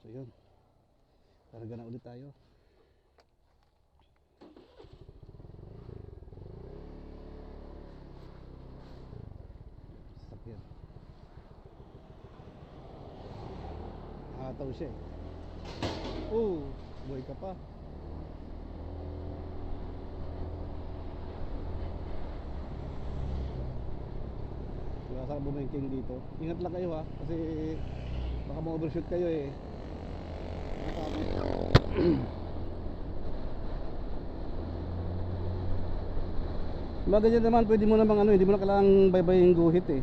So yun, karga na ulit tayo. Sakyan. Nakataw siya eh. Oh, buhay ka pa. Wala sa bumengking dito. Ingat lang kayo ha, kasi baka ma-overshoot kayo eh. Mga ganyan naman, pwede mo namang ano, hindi mo na kailangang baybayin guhit eh.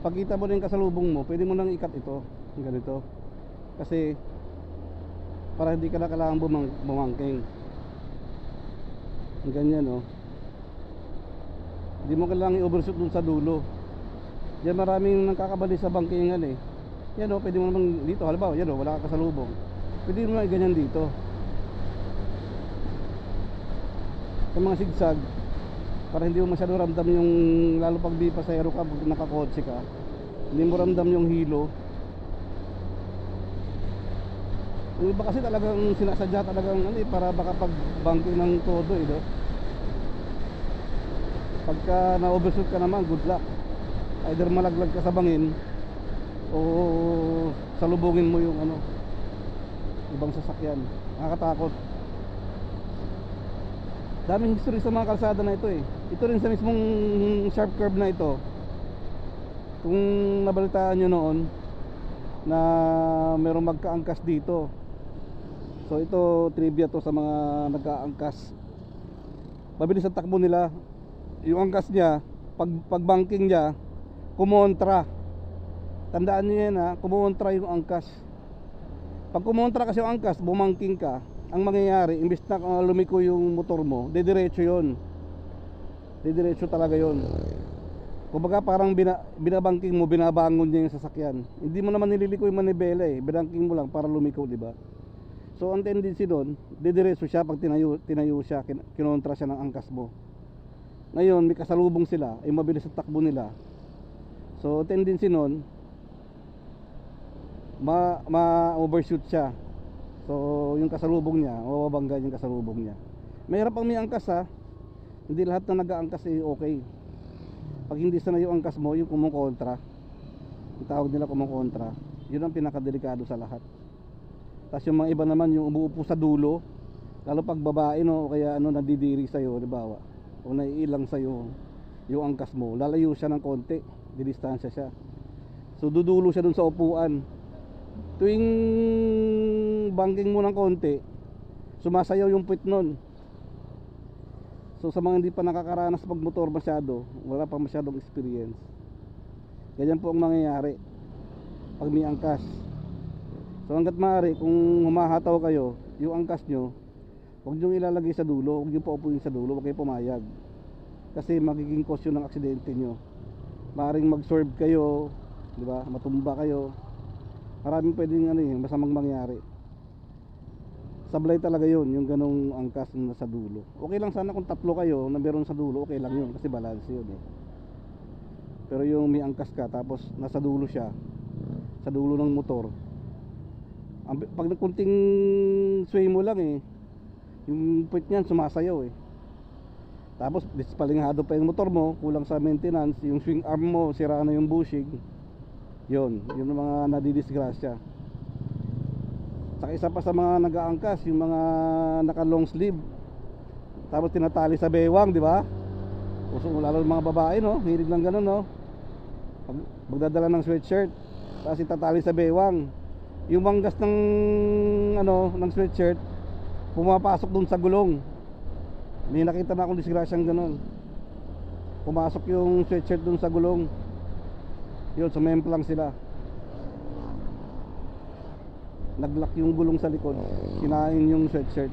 Pagkita mo na yung kasalubong mo, pwede mo nang ikat ito, ganito. Kasi para hindi ka na kailangang bumangking. Ganyan oh. Hindi mo kailangang i-overshoot dun sa dulo. Diyan maraming nakakabali sa bangkingan eh. Yan oh, pwede mo namang dito, halimbawa, yan oh, wala ka kasalubong. Pwede mo na ganyan dito. Sa mga sigsag, para hindi mo masyado ramdam yung, lalo pag di pasahero ka, pag nakakotse ka, hindi mo ramdam yung hilo. Yung iba kasi talagang sinasadya talagang ano eh, para baka pag banking ng todo eh, no? Pagka na-overshoot ka naman, good luck. Either malaglag ka sa bangin o salubungin mo yung ano, ibang sasakyan. Nakakatakot. Daming history sa mga kalsada na ito eh. Ito rin sa mismong sharp curve na ito. Kung nabalitaan nyo noon na merong magkaangkas dito. So ito trivia to sa mga nagkaangkas. Mabilis ang takbo nila. Yung angkas niya, pag banking niya, kumontra. Tandaan niyo yan ha, kumontra yung angkas. Pag kumontra kasi yung angkas, bumangking ka, ang mangyayari, imbis na lumiko yung motor mo, didiretso yun. Didiretso talaga yun. Kumbaga parang binabangking mo, binabangon niya yung sasakyan. Hindi mo naman nililiko yung manibela eh, binangking mo lang para lumiko, di ba? So ang tendency doon, didiretso siya pag tinayo siya, kinontra siya ng angkas mo. Ngayon, may kasalubong sila, ay mabilis ang takbo nila. So tendency noon, ma-overshoot siya. So yung kasalubong niya, mababangga yung kasalubong niya. Mahirap ang may angkas ha. Hindi lahat na nag-aangkas ay okay. Pag hindi sanay yung angkas mo, yung kumukontra, yung tawag nila kumukontra, yun ang pinakadelikado sa lahat. Tapos yung mga iba naman, yung umuupo sa dulo, lalo pag babae no, o kaya ano, nadidiri sa'yo, diba, o naiilang sa'yo yung angkas mo, lalayo siya ng konti, didistansya siya. So dudulo siya dun sa upuan. Tuwing banking mo ng konti, sumasayaw yung puwit nun. So sa mga hindi pa nakakaranas pagmotor masyado, wala pa masyadong experience, ganyan po ang mangyayari pag may angkas. So hanggat maaari, kung humahataw kayo, yung angkas nyo, huwag nyo ilalagay sa dulo, huwag nyo paupuin sa dulo, huwag kayo pumayag. Kasi magiging cause yun ng aksidente nyo. Maaaring mag-swerve kayo, di ba? Matumba kayo. Maraming pwedeng ano eh, masamang mangyari. Sablay talaga yun, yung ganong angkas na sa dulo. Okay lang sana kung tatlo kayo na meron sa dulo, okay lang yun, kasi balance yun eh. Pero yung may angkas ka, tapos nasa dulo siya, sa dulo ng motor, pag nagkunting sway mo lang eh, yung puwit niyan sumasayaw eh. Tapos dispalingado pa yung motor mo, kulang sa maintenance, yung swing arm mo, sira na yung bushing. Yun ang mga nadidisgrasya. Saka isa pa sa mga nag-aangkas, yung mga naka long sleeve, tapos tinatali sa bewang, di ba? Lalo mga babae no, hilig lang ganun no. Magdadala ng sweatshirt, tapos itatali sa bewang. Yung manggas ng ano, ng sweatshirt, pumapasok dun sa gulong. May nakita na akong disgrasyang ganun. Pumasok yung sweatshirt dun sa gulong. Yun, sumemplang sila. Naglock yung gulong sa likod, kinain yung sweatshirt.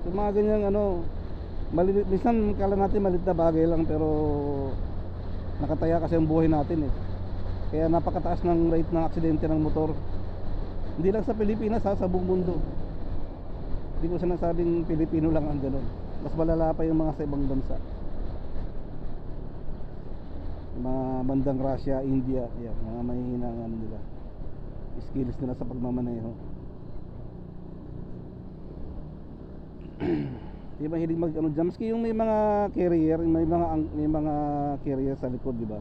So mga ganyan ano, minsan kala natin maliit na bagay lang, pero nakataya kasi ang buhay natin eh. Kaya napakataas ng rate ng aksidente ng motor. Hindi lang sa Pilipinas ha, sa buong mundo. Hindi ko sinasabing Pilipino lang ang ganun. Mas malala pa yung mga sa ibang bansa. Mga bandang Russia, India, yan, mga mahihinang ano nila. skills nila sa pagmamaneho. Di ba hilig mag ano dyan, maski yung may mga carrier, may mga carrier sa likod, di ba?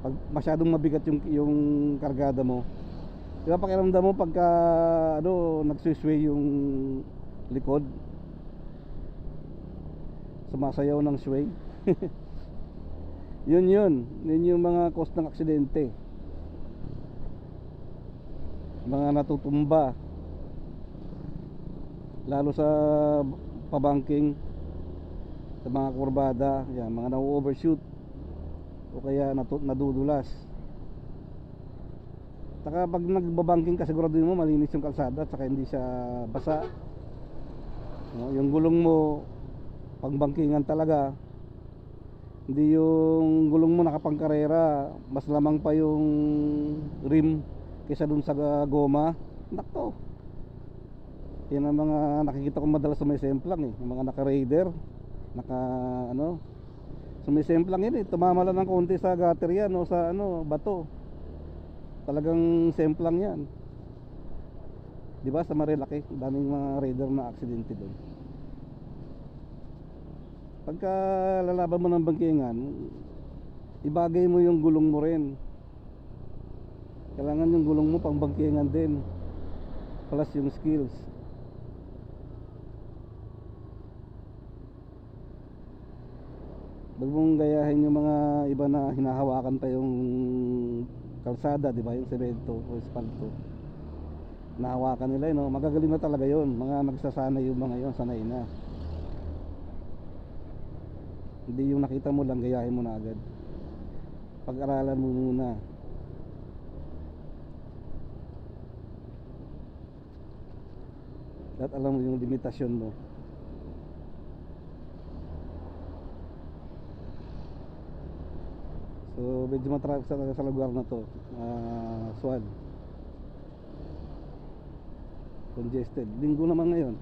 Pag masyadong mabigat yung kargada mo, di ba pakiramdam mo pagka ano nagsisway yung likod, sumasayaw ng sway. yun yung mga cause ng aksidente, mga natutumba lalo sa pabangking, sa mga kurbada, yan, mga na-overshoot o kaya nadudulas. Saka pag nagbabangking ka, siguraduhin mo malinis yung kalsada at saka hindi siya basa. Yung gulong mo pangbangkingan talaga, hindi yung gulong mo nakapangkarera, mas lamang pa yung rim kaysa dun sa goma. Nakto, yan ang mga nakikita ko madalas sa may semplang yung mga naka-raider, sa may semplang yan tumama lang ng konti sa gutter yan o sa bato, talagang semplang yan, di ba? Sa Marilaki, daming mga raider na aksidente doon. Pagka lalaban mo ng bangkingan, ibagay mo yung gulong mo rin. Kailangan yung gulong mo pang bangkingan din, plus yung skills. Huwag mong gayahin yung mga iba na hinahawakan pa yung kalsada, di ba? Yung semento o espalto, nahawakan nila yun, magagaling na talaga yun. Mga nagsasanay yung mga yun, sanay na. Hindi yung nakita mo lang gayahin mo na agad. Pag-aralan mo muna. At alam mo yung limitasyon mo. So medyo matraffic sa lugar na to, Sual, congested. Linggo naman ngayon.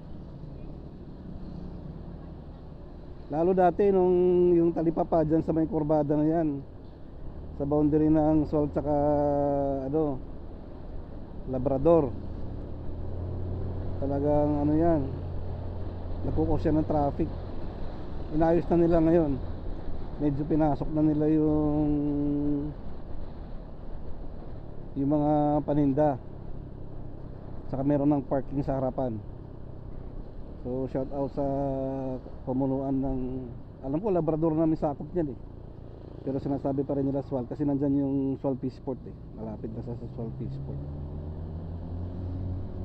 Lalo dati nung yung talipapa dyan sa may kurbada na yan, sa boundary ng Sual tsaka Labrador, talagang yan, nagkukos yan ng traffic. Inayos na nila ngayon, medyo pinasok na nila yung mga paninda, saka meron ng parking sa harapan. So shout out sa pamunuan ng, alam ko Labrador namin sakop niyan pero sinasabi pa rin nila Sual kasi nandyan yung Sual Peaceport malapit na sa Sual Peaceport.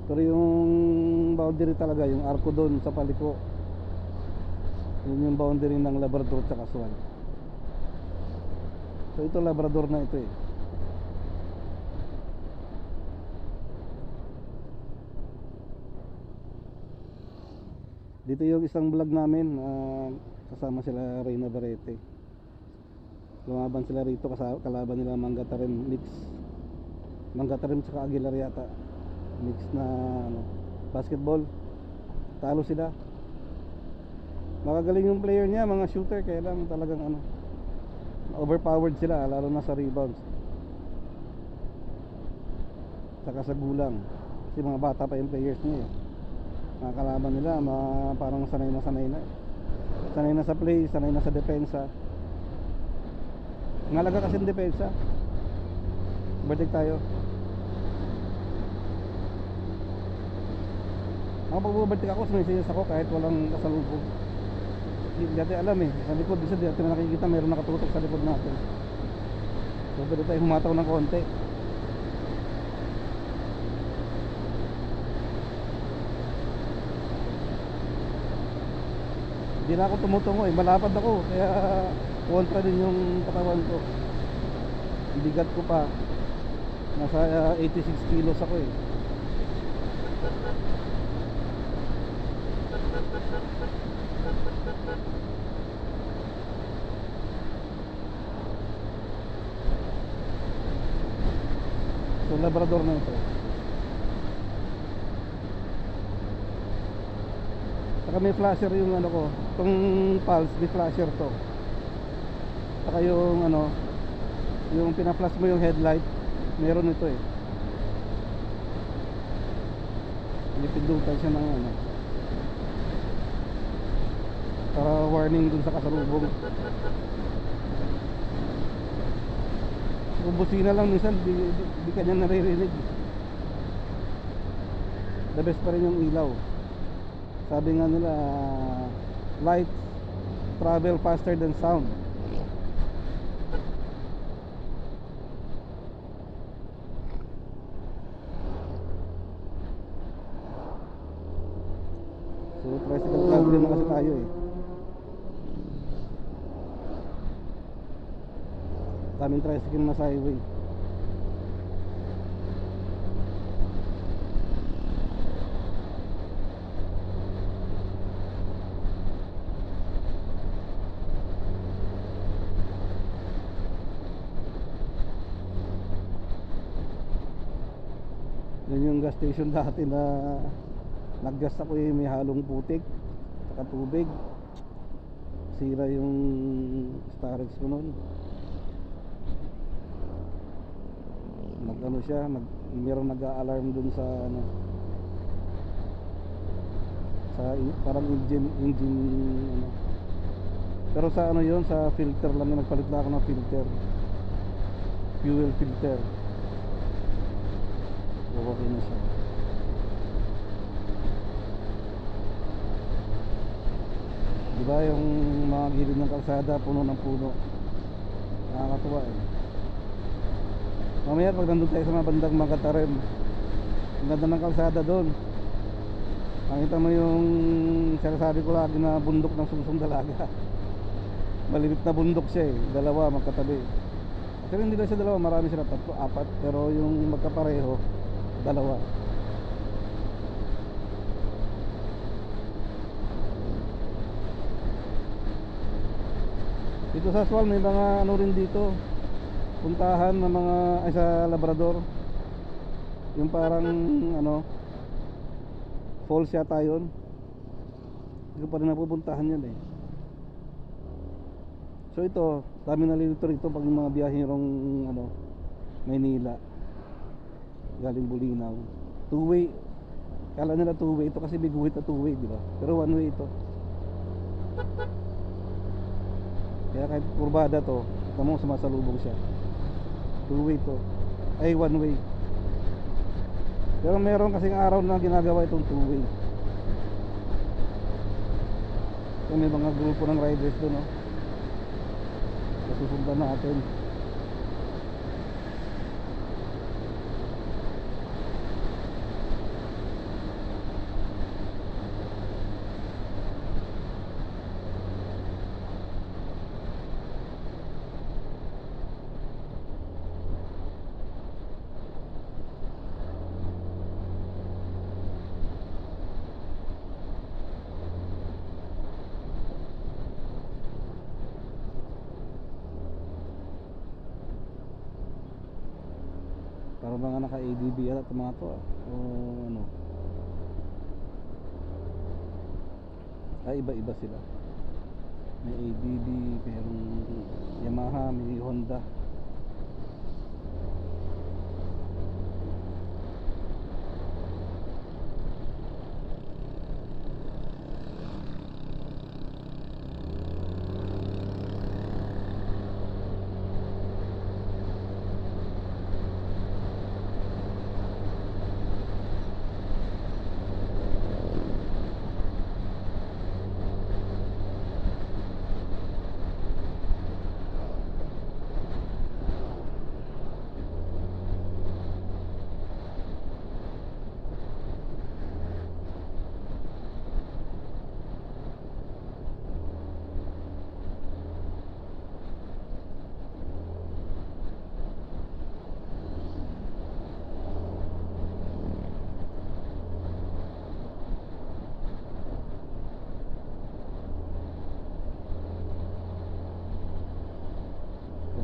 Pero yung boundary talaga, yung arko doon sa paliko, yun yung boundary ng Labrador tsaka Sual. So ito Labrador na ito Dito yung isang vlog namin, kasama sila Reyna Barete. Lumaban sila rito, kalaban nila Mangatarim mix, Mangatarim tsaka Aguilar yata, mix na basketball. Talo sila. Magagaling yung player niya, mga shooter, kaya lang talagang overpowered sila, lalo na sa rebounds saka sa gulang, kasi mga bata pa yung players niya mga kalaban nila, parang sanay na sa play, sanay na sa depensa. Ngalaga kasi yung depensa. Bertig tayo. Ako pag bubertig ako, sumisiyas ako kahit walang kasalubong. Hindi natin alam sa likod, bisa di natin nakikita mayroon nakatutok sa likod natin. So pwede tayo humataw ng konti. Hindi na ako tumutungo malapad ako, kaya kontra din yung katawan ko. Bigat ko pa, nasa 86 kilos ako So Labrador na ito. Saka may flasher yung ko, itong Pulse, may flasher to. Saka yung yung pina-flash mo yung headlight, meron ito pinipindutan siya ng ano, para warning dun sa kasalubong. Kung busina lang minsan, di kanya naririnig. The best pa rin yung ilaw. Sabi nga nila, lights travel faster than sound. So tricycle traveler na kasi tayo eh. Daming tricycle na sa highway. Yan yung gas station dati na naggas ako eh, may halong putik saka tubig. Sira yung storage ko noon. Nag-ano siya, mayroong nag-a-alarm dun sa ano, sa parang engine ano. Pero sa ano yon, sa filter lang, nagpalit lang ako ng filter, fuel filter. Okay na siya. Diba yung mga gilid ng kalsada puno ng puno, nakakatuwa eh. Mamaya pag nandun tayo sa mga bandang Magatarem, ang ganda ng kalsada doon. Makita mo yung sinasabi ko lagi na bundok ng Sugsong Dalaga. Malimit na bundok siya eh, dalawa magkatabi. Pero hindi lang siya dalawa, marami sila, 3, 4. Pero yung magkapareho, dalawa. Dito sa Aswal may mga ano rin dito, puntahan ng mga ay sa Labrador. Yung parang ano, falls yata yun. Hindi ko pa rin napupuntahan yun eh. So ito, dami nalilito rito pag yung mga biyahirong ano, Maynila galing Bulinaw. Two-way. Kala nila two-way ito kasi may guhit na two-way, di ba? Pero one-way ito. Kaya kahit kurbada to, tamo sumasalubong siya. Two-way to. Ay, one-way. Pero meron kasing araw na ginagawa itong two-way. So may mga grupo ng riders doon, no? Susundan natin. Para mga naka-ADB yata mga to ah. O ano, ay iba-iba sila. May ADB, merong Yamaha, may Honda.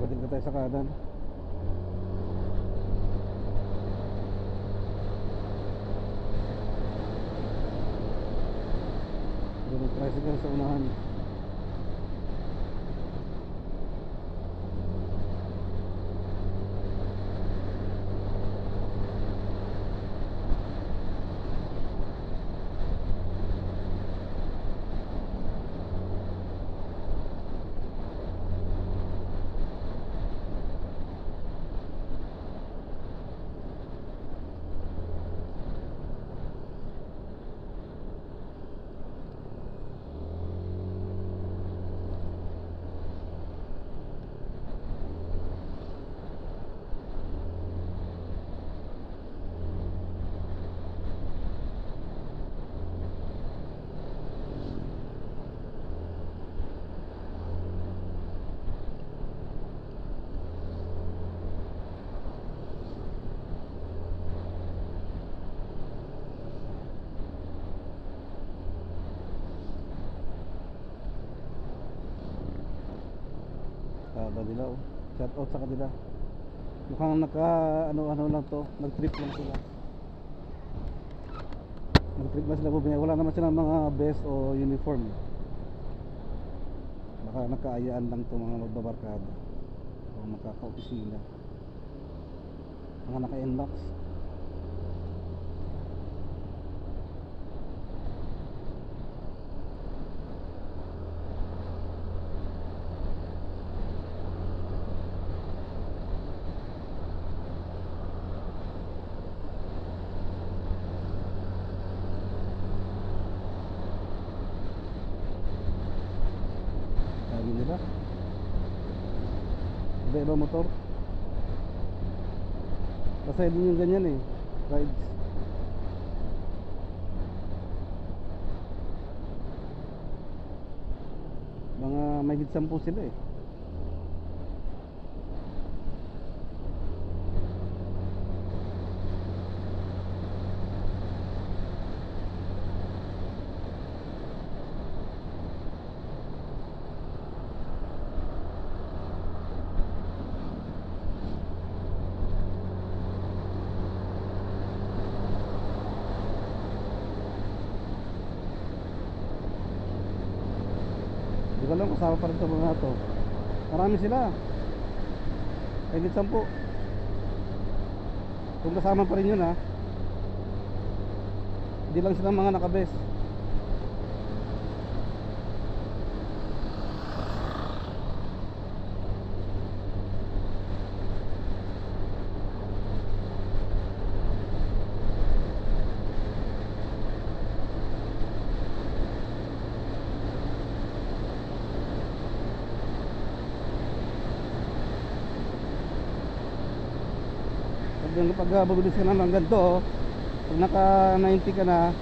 Pagdating na tayo sa kanan. Doon ang tricycle sa unahan. Baba nila oh. Shout out sa kanila. Mukhang naka ano lang to, nag-trip lang sila. Nag-trip lang sila bumili. Wala naman silang mga vest o uniform. Baka nagkaayaan lang to mga magbabarkada o magkaka-opisina. Mga naka-NMAX. Sabi nila iba motor kasi din yung ganyan eh, rides. Mga mahigit 10 sila eh. Di ko alam kasama pa rin ito mga to. Marami sila. Higit 10. Kung kasama pa rin yun ha. Hindi lang sila mga nakabes. Pag bubilis ka naman ganito, pag naka 90 ka na,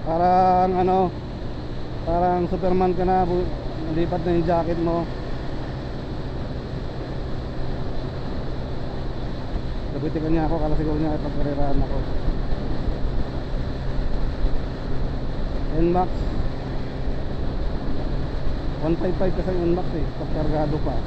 parang ano, parang Superman ka na, nalipat na yung jacket mo. Nabitikan niya ako, kala siguro niya ipagkarirahan ako. NMAX 155 kasi yung NMAX eh, pagkargado pa.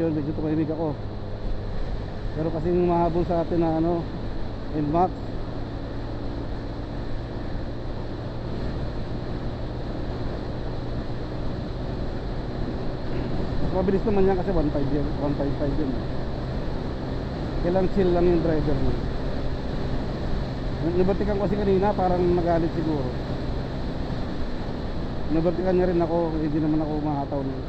Yun, medyo tumahimik ako. Pero kasing mahabol sa atin na ano, NMAX. Mas mabilis naman yan kasi 1.5 yan, 1.5 yun. Kailang chill lang yung driver mo. Nabertikan ko kasi kanina, parang nagalit siguro. Nabertikan niya rin ako, hindi naman ako mahataw niya.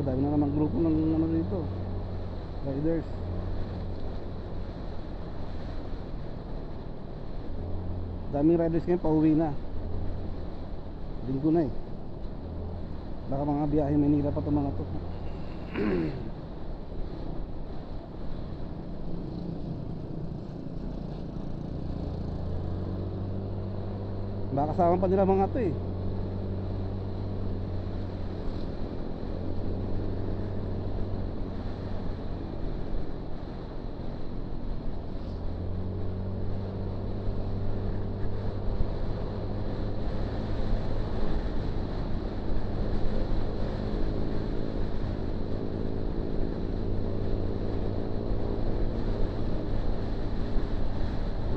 Oh, dami na naman grupo ng ano dito, riders. Daming riders ngayon pauwi na. Linggo na eh. Baka mga biyahe Manila pa itong mga to. Baka kasama pa nila mga to eh.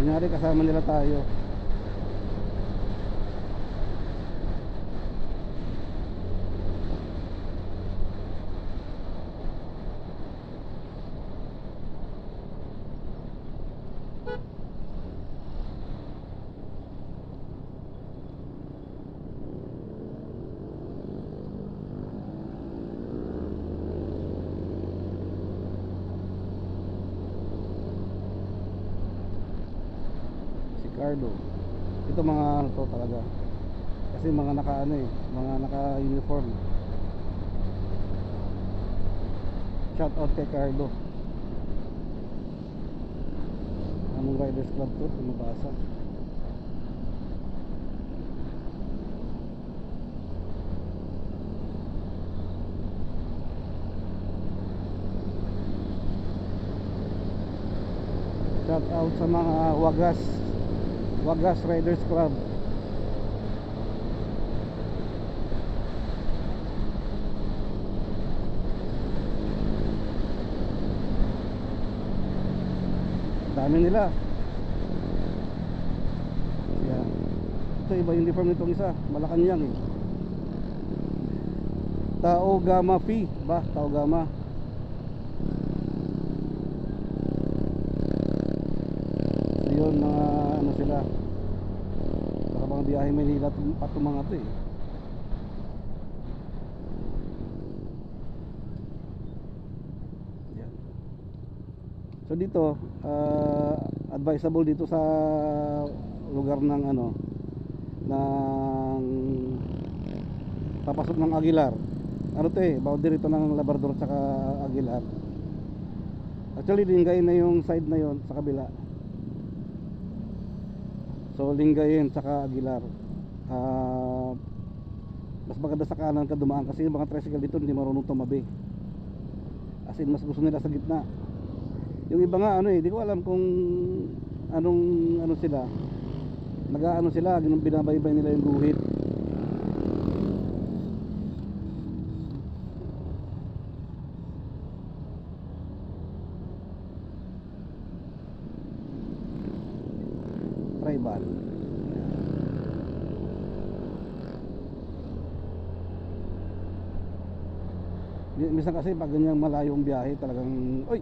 Kunyari kasama nila tayo. Cardo. Ito mga ano to talaga. Kasi mga naka ano eh, mga naka uniform. Shout out kay Cardo. Anong Riders Club to? Tumabasa. Shout out sa mga Wagas Riders Club. Dami nila. Yan. Ito iba yung uniform nitong isa, Malacanang eh. Tao Gama Phi ba? Tao Gama. Yun mga ano sila, para mga biyahe Manila patong mga to eh. Yan. So dito advisable dito sa lugar ng ano, ng papasok ng Aguilar. Ano to eh, boundary ito ng Labrador at Aguilar. Actually Lingayen na yung side na yon sa kabila. So Lingayen saka Aguilar, mas maganda sa kanan ka dumaan kasi yung mga tricycle dito hindi marunong tumabi. As in mas gusto nila sa gitna. Yung iba nga ano eh, di ko alam kung anong ano sila, nag-aano sila, binabaybay nila yung guhit. arrival. Minsan kasi pag ganyang malayo ang biyahe talagang, oy,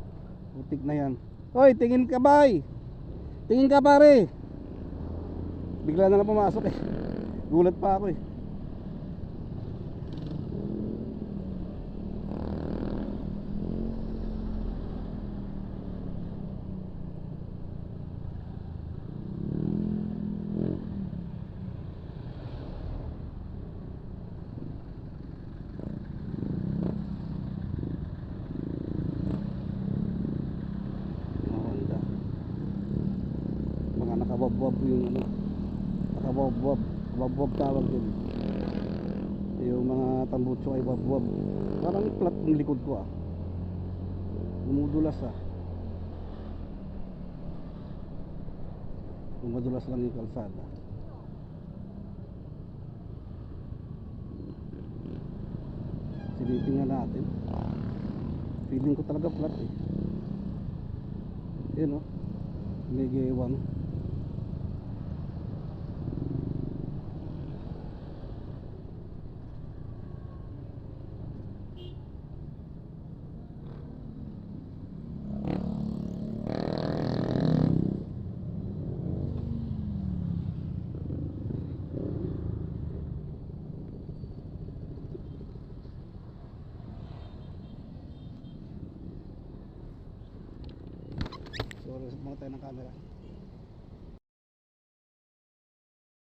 putik na yan. Oy, tingin ka bay, tingin ka pare. Bigla na lang pumasok eh. Gulat pa ako eh. Honda. Mga nakababwab yung ano, nakababwab, babwab tawag yun. Yung mga tambutso ay babwab. Parang flat yung likod ko ah. Dumudulas ah. Dumadulas lang yung kalsada. Silipin nga natin. Feeling ko talaga flat eh. Yun oh, may gewang. Sorry sa mga tayo ng camera.